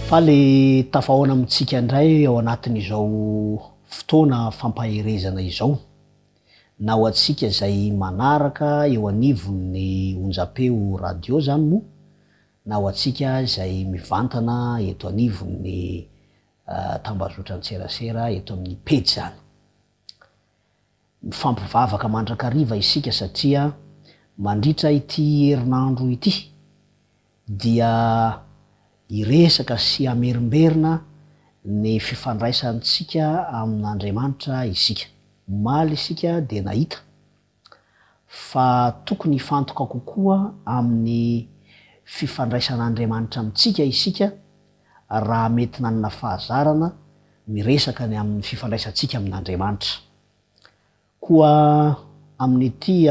fa le tafahoana amitsika indray ao anatin'izao fotoana fampaherezana izao na ho atsika izay manaraka eo anivon'ny onjam-peo radio zany mo na ho atsika izay mivantana eto anivon'ny tambazotra antserasera eto amin'ny pejy zany. Mifampivavaka mandrakariva isika satria mandritra ity herinandro ity dia iresaka sy amerimberina ny fifandraisantsika amin'Andriamanitra isika. Maly isika de nahita fa tokony ifantoka kokoa amin'ny fifandraisan'Andriamanitra amintsika isika raha mety nanana fahazarana miresaka ny amin'ny fifandraisantsika amin'Andriamanitra. Koa amin'ity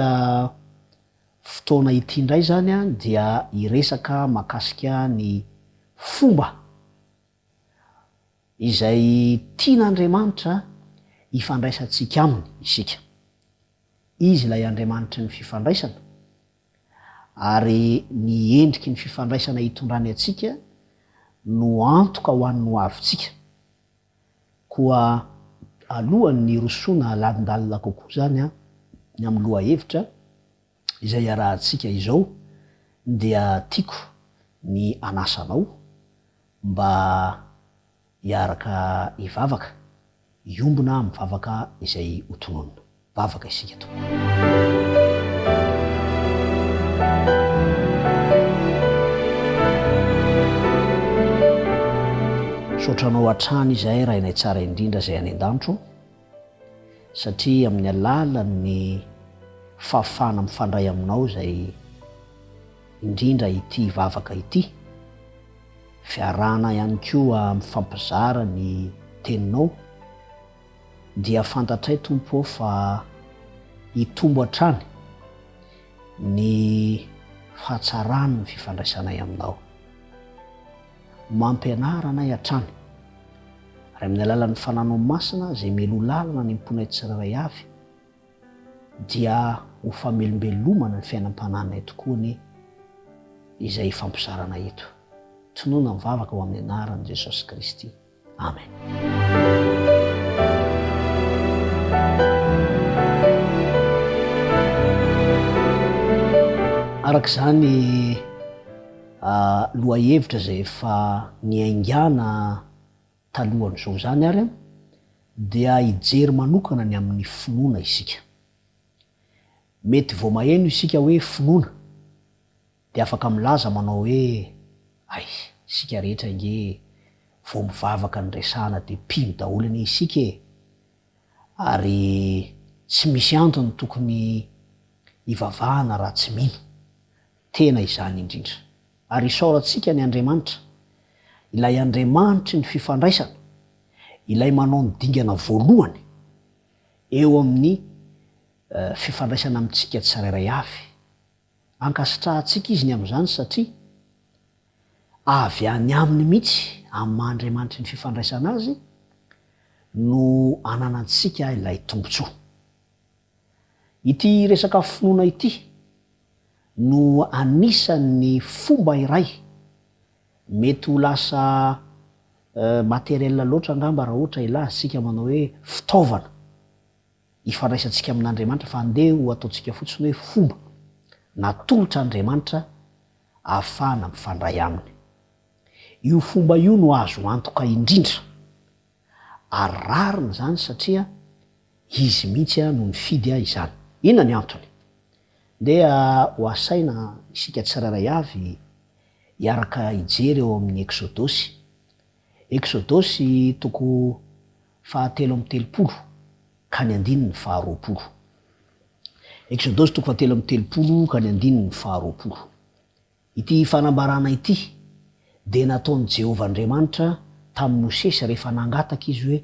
fotoana ity indray zany dia iresaka makasika ny fomba izay tian'Andriamanitra ifandraisantsika aminy isika. Izy ilay Andriamanitra ny fifandraisana ary ny endriky ny fifandraisana hitondrany atsika no antoka ho an'ny ho avintsika. Koa alohan'ny rosoana alandalina kokoa zany ny amin'ny loha hevitra izay arahantsika izao dia tiako ny anasanao mba hiaraka hivavaka, iombona mivavaka izay hotononona. Vavaka isika to. Sotranao hatrany izay raha inay tsara indrindra izay any an-danitro satria amin'ny alalan'ny fahafahana mifandray aminao izay indrindra ity vavaka ity, fiarahana ihany koa mifampizara ny teninao dia fantatray tompo fa hitombo hatrany ny fahatsarany ny fifandraisanay aminao. Mampianara anay hatrany ary amin'ny alalan'ny fananao masina izay melo lalana ny mponay tsirairay avy dia ho famelombelomana ny fiainam-pananay tokoa ny izay fampizarana eto. Tonoana mivavaka ho amin'ny anaran'i Jesosy Kristy. Amen. Araka izany loha hevitra zay efa niaingana talohan'izao zany ary dia hijery manokana ny amin'ny finoana isika. Mety vao maheno isika hoe finoana dia afaka milaza manao hoe ay, isika rehetra nge vao mivavaka ny resahana dia mpino daholo ny isika ary tsy misy antony tokony hivavahana raha tsy mino. Tena izany indrindra. Ary isaorantsika ny Andriamanitra, ilay Andriamanitra ny fifandraisana, ilay manao ny dingana voalohany eo amin'ny fifandraisana amintsika tsirairay avy. Ankasitrahantsika izy ny amin'izany satria avy any aminy mihitsy amin'ny Mahandriamanitra ny fifandraisana azy no ananantsika ilay tombontsoa. Ity resaka finoana ity no anisan'ny fomba iray mety ho lasa materiel loatra angamba raha ohatra ilansika manao hoe fitaovana ifandraisantsika amin'Andriamanitra fa andeha ho ataontsika fotsiny hoe fomba natolotra Andriamanitra ahafahana mifandray aminy. Io fomba io no azo antoka indrindra ary rarina zany satria izy mihitsy no mifidy izany. Inona ny antony? Ndeha ho asaina isika tsirairay avy hiaraka hijery eo amin'ny Exodosy. Exodosy toko 7:30 ka ny 9:20. Exodosy toko 7:30 ka ny 9:20. Ity fanambarana ity dia nataon'i Jehovah Andriamanitra tamin'i Mosesy rehefa nangataka izy hoe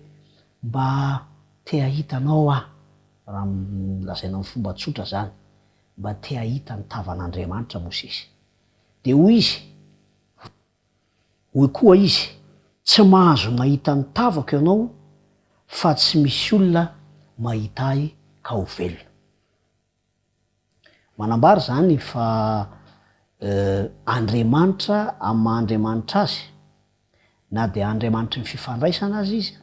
mba te hahitanao raha milazaina amin'ny fomba tsotra zany, mba te hahita ny tavan'Andriamanitra Mosesy. Dia hoy izy, hoy koa izy, tsy mahazo mahita ny tavako ianao fa tsy misy olona mahita ahy ka ho velona. Manambara zany fa Andriamanitra amin'ny Mahandriamanitra azy na de Andriamanitry ny fifandraisana azy izy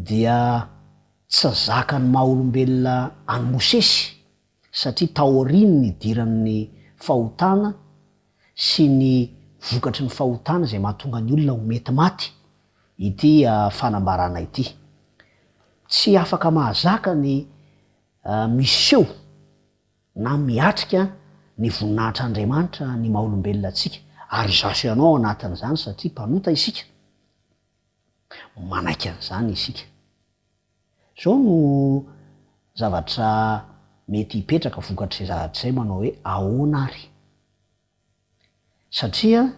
dia tsy zakany maha-olombelona any Mosesy satria taoriny ny diran'ny fahotana sy ny vokatry ny fahotana zay mahatonga ny olona ho mety maty ity fanambarana ity. Tsy afaka mahazaka ny miseho na miatrika ny voninahitr'Andriamanitra ny maha-olombelona atsika ary zaso ianao anatin'izany satria mpanota isika manaiky an'izany isika. Zao no zavatra mety hipetraka vokatry zavatra zay manao hoe ahoana ary, satria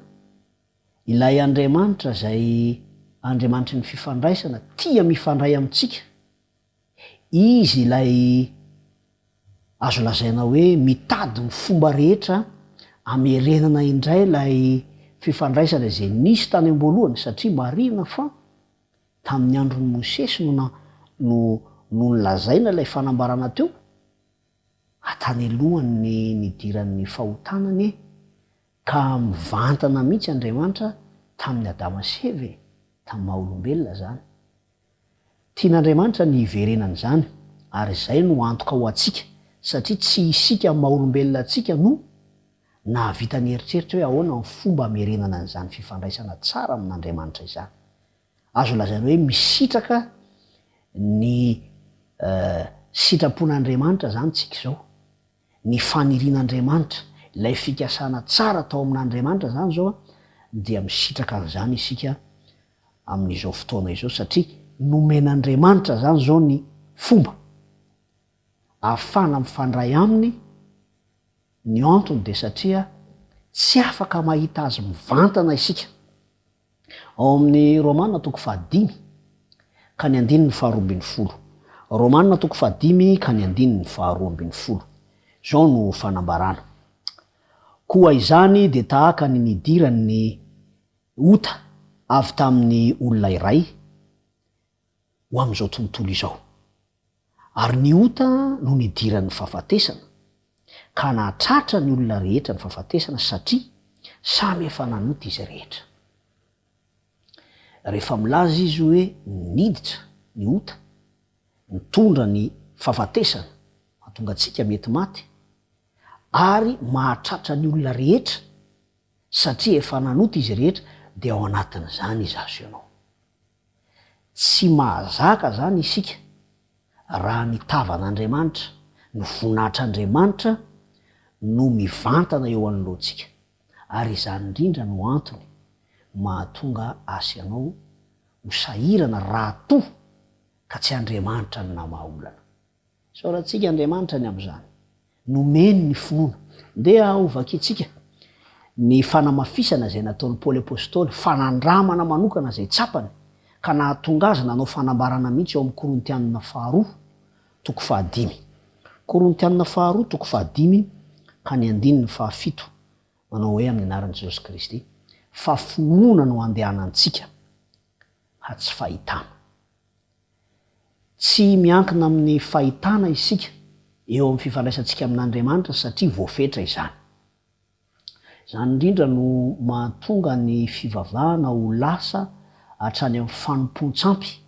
ilay Andriamanitra zay Andriamanitry ny fifandraisana tia mifandray amintsika, izy ilay azo lazaina hoe mitady ny fomba rehetra amerenana indray lay fifandraisana zay nisy tany am-boalohany satria marina fa tamin'ny andron'ny Mosesy no nolazaina ilay fanambarana teo atany alohany nidiran'ny fahotanany ka mivantana mihitsy Andriamanitra tamin'ny Adama sy Eva, tamin'ny maha-olombelona zany. Tian'Andriamanitra ny iverenana zany ary zay no antoka ho atsika satria tsy isika maha-olombelona atsika no nahavita ny eritreritra hoe ahoana ny fomba amerenana an'izany fifandraisana tsara amin'Andriamanitra izany. Azo lazaina hoe misitraka ny sitrapon'Andriamanitra zany tsika zao, ny fanirian'Andriamanitra, ilay fikasana tsara tao amin'Andriamanitra zany zao dia misitraka an'izany isika amin'izao fotoana izao satria nomen'Andriamanitra zany zao ny fomba ahafana mifandray aminy. Ny antony de satria tsy afaka mahita azy mivantana isika. Ao amin'ny Romanina 5:5-12. Romanina 5:5-12. Zao no fanambarana. Koa izany de tahaka ny nidirany ota avy tamin'ny olona iray ho am'izao tontolo izao. Ary ny ota no nidiran'ny fahafatesana ka nahatratra ny olona rehetra ny fahafatesana satria samy efa nanota izy rehetra. Rehefa milaza izy hoe niditra ny ota, mitondra ny fahafatesana mahatonga antsika mety maty ary mahatratra ny olona rehetra satria efa nanota izy rehetra dia ao anatin'izany izy azo ianao. Tsy mahazaka zany isika raha ny tavan'Andriamanitra, ny voninahitr'Andriamanitra no mivantana eo anoloantsika ary izany indrindra no antony mahatonga asy ianao ho sahirana raha toa ka tsy Andriamanitra ny namaha-olana. Saorantsika Andriamanitra ny am'izany, nomeny ny finoana. Ndeha ovakitsika ny fanamafisana zay nataon'ny Paoly Apôstôly, fanandramana manokana zay tsapany ka nahatonga azy nanao fanambarana mihitsy eo amin'ny Korintianina 2:5. Korintianina 2:5-7 manao hoe amin'ny anaran'i Jesosy Kristy, fa finoana no andehanantsika ha tsy fahitana. Tsy miankina amin'ny fahitana isika eo amin'ny fifandraisantsika amin'Andriamanitra satria voafetra izany. Zany indrindra no mahatonga ny fivavahana ho lasa hatrany amin'ny fanompon-tsampy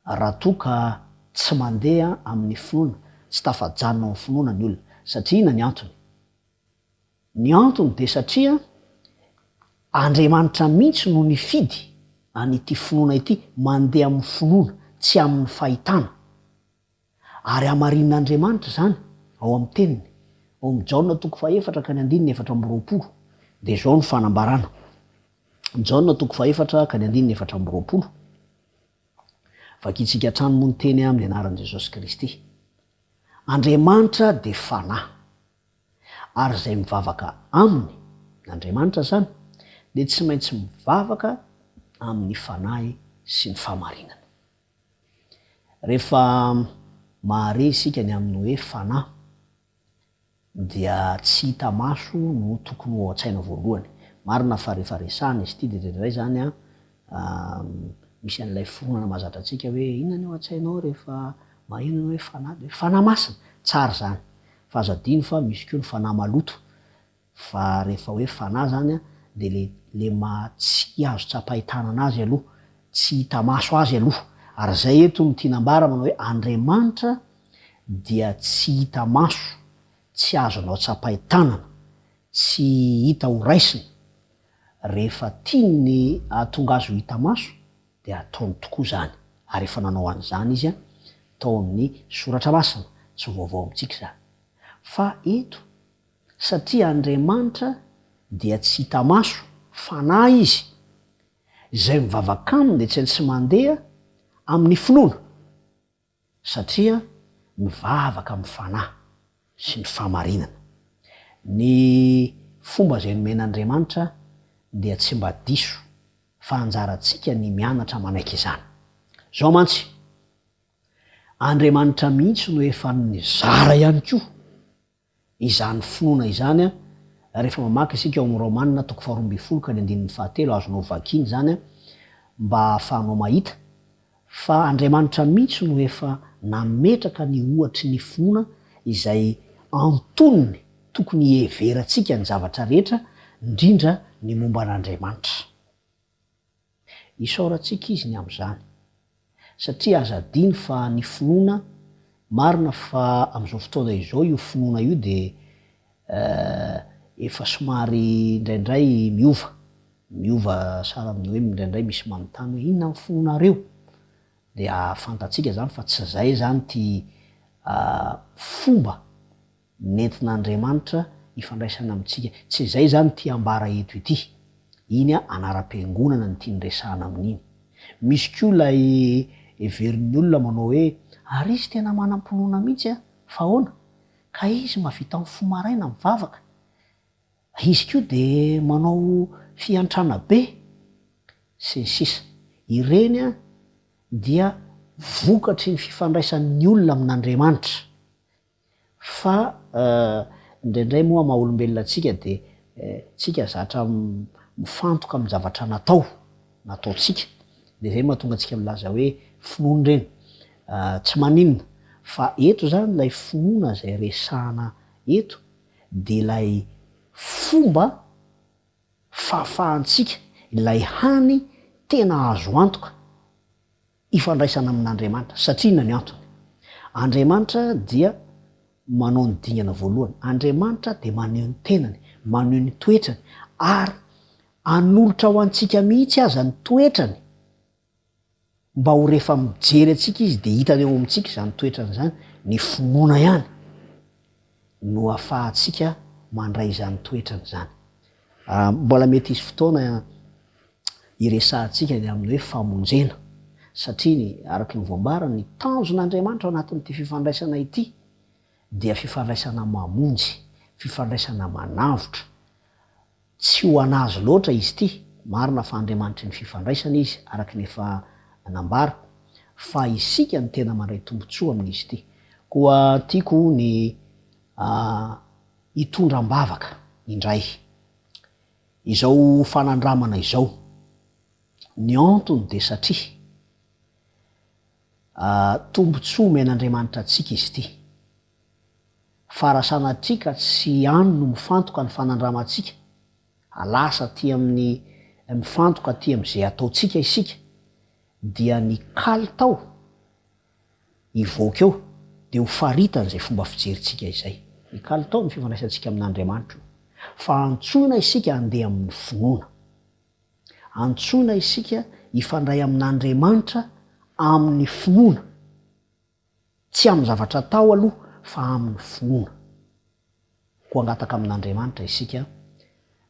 raha toa ka tsy mandeha amin'ny finoana, tsy tafajanona amin'ny finoana ny olona. Satria ina ny antony? Ny antony de satria Andriamanitra mihitsy no nifidy an'ity finoana ity mandeha amin'ny finoana tsy amin'ny fahitana. Ary hamarin'Andriamanitra zany ao amin'ny teniny, ao amin'ny Jaona 4:4-20. De zao ny fanambarana. Jaona 4:4-20. Vakitsika hatrany moa ny teny amin'ny anaran'i Jesosy Kristy. Andriamanitra de fanahy ary zay mivavaka aminy, n'Andriamanitra zany, de tsy maintsy mivavaka amin'ny fanahy sy ny fahamarinana. Rehefa mahare isika ny amin'ny hoe fanahy dia tsy hita maso no tokony ho an-tsaina voalohany. Marina fa rehefa resahana izy ity de dray zany misy an'ilay foronana mahazatra antsika hoe inona ny ao an-tsainao rehefa maheno hoe fanahy, de fanahy masina, tsara zany. Fa azo adino fa misy koa ny fanahy maloto. Fa rehefa hoe fanahy zany de le le tsy azo tsapahitana azy aloha, tsy hita maso azy aloha. Ary zay eto ny tianambara manao hoe Andriamanitra dia tsy hita maso, tsy azonao tsapahitana, tsy hita ho raisiny. Rehefa tiany atonga azy ho hita maso dia ataony tokoa zany. Ary efa nanao an'izany izy tao amin'ny soratra masina, tsy vaovao amintsika zany. Fa eto satria Andriamanitra dia tsy hita maso, fanahy izy, izay mivavaka aminy de tsy mandeha amin'ny finoana, satria mivavaka amin'ny fanahy sy ny fahamarinana. Ny fomba zay nomen'Andriamanitra dia tsy mba diso fa anjarantsika ny mianatra manaiky izany. Zao mantsy, Andriamanitra mihitsy no efa nizara ihany koa izany finoana izany rehefa mamaky isika ao amin'ny Romanina 12:17 azonao vakiny zany mba ahafahanao mahita fa Andriamanitra mihitsy no efa nametraka ny ohatry ny finoana izay antonony tokony hieverantsika ny zavatra rehetra, indrindra ny momba an'Andriamanitra. Isaorantsika izy ny am'izany satria azadiny fa ny finoana, marina fa am'izao fotoana izao io finoana io de efa somary indraindray miova sara amin'ny hoe indraindray misy manontany hoe inona ny finoanareo, de afantatsika zany fa tsy zay zany ty fomba nentin'Andriamanitra ifandraisana amintsika, tsy zay zany ty ambara eto ity. Iny anara-piangonana ny tiany resahana amin'iny. Misy koa lay heverin'ny olona manao hoe ary izy tena manam-pinoana mihitsy fa ahoana ka izy mahavita amin'ny fo maraina mivavaka, izy koa de manao fiantrana be sy ny sisa. Ireny dia vokatry ny fifandraisan'ny olona amin'Andriamanitra. Fa indraindray moa maha-olombelona atsika de tsika zatra mifantoka amin'ny zavatra nataotsika, de zay mahatonga antsika milaza hoe finoana reny tsy maninona. Fa eto zany lay finoana zay resahana eto de lay fomba fahafahantsika, lay hany tena azo antoka ifandraisana amin'Andriamanitra. Satria inona ny antony? Andriamanitra dia manao ny dingana voalohany. Andriamanitra de maneho ny tenany, maneho ny toetrany, ary anolotra ho antsika mihitsy aza ny toetrany mba ho rehefa mijery atsika izy de hitany eo amintsika zany toetrany zany. Ny finoana ihany no ahafahantsika mandray zany toetrany zany. Mbola mety isy fotoana iresahantsika ny amin'ny hoe famonjena, satria araky ny voambara ny tanjon'Andriamanitra ao anatin'ity fifandraisana ity dia fifandraisana mamonjy, fifandraisana manavotra. Tsy ho anazy loatra izy ity, marina fa Andriamanitra ny fifandraisana izy araky ny efa nambara, fa isika ny tena mandray tombontsoa amin'izy ity. Koa tiako ny hitondram-bavaka indray izao fanandramana izao. Ny antony de satria tombontsoa men'Andriamanitra atsika izy ity. Fa raha sanatrika tsy any no mifantoka ny fanandramantsika, alasa ty amin'ny mifantoka ty am'izay ataotsika isika, dia ny kalitao ivoaka eo de ho faritany zay fomba fijeritsika izay. Ny kalitao ny fifandraisantsika amin'Andriamanitra. Fa antsoina isika andeha amin'ny finoana, antsoina isika ifandray amin'Andriamanitra amin'ny finoana, tsy amin'ny zavatra tao aloha fa amin'ny finoana. Ko angataka amin'Andriamanitra isika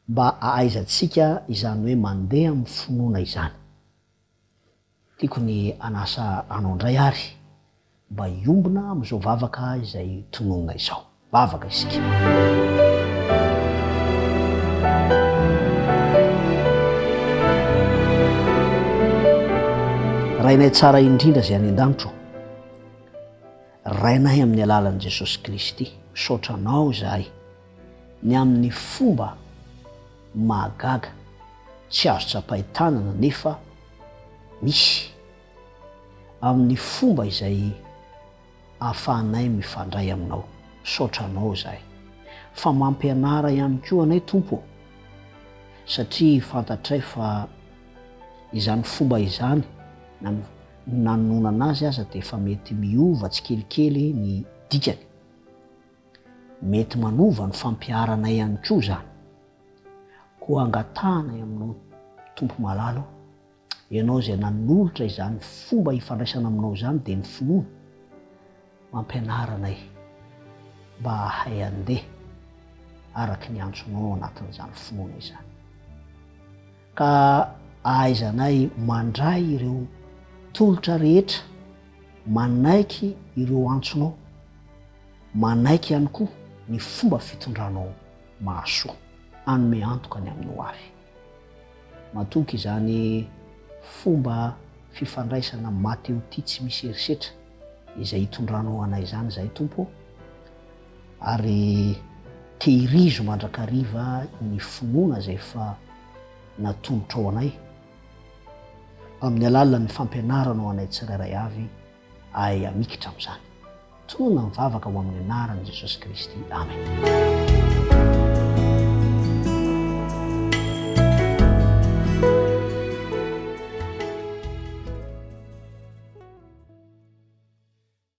mba ahaizantsika izany hoe mandeha amin'ny finoana izany. Tiako ny anasa anao indray ary mba hiombona am'izao vavaka izay tononona izao. Vavaka isika. Rainay tsara indrindra zay any an-danitro, rainay amin'ny alalan'i Jesosy Kristy, misaotra anao zahay ny amin'ny fomba mahagaga tsy azo tsapahitana nefa misy, amin'ny fomba izay ahafahanay mifandray aminao. Misaotra anao zahay, fa mampianara ihany koa anay Tompo satria fantatray fa izany fomba izany nanonana azy aza dia efa mety miova tsy kelikely ny dikany, mety manova ny fampiarana ihany koa zany. Koa angatahana aminao tompo malalo, ianao zay nanolotra izany fomba hifandraisana aminao zany dia ny finoana mampianaranay mba hahay andeha araka ny antsonao anatin'izany finoana izany, ka ahaizanay mandray ireo tolotra rehetra, manaiky ireo antsonao, manaiky ihany koa ny fomba fitondranao mahasoa, anome antoka ny aminao avy. Matoky izany fomba fifandraisana mateo ty tsy misy erisetra izay hitondranao anay izany zay Tompo, ary tehirizo mandrakariva ny finoana zay fa natolotra ao anay amin'ny alalan'ny fampianaranao anay tsirairay avy, ahay amikitra amin'izany. Tonona mivavaka ho amin'ny anaran'i Jesosy Kristy. Amen.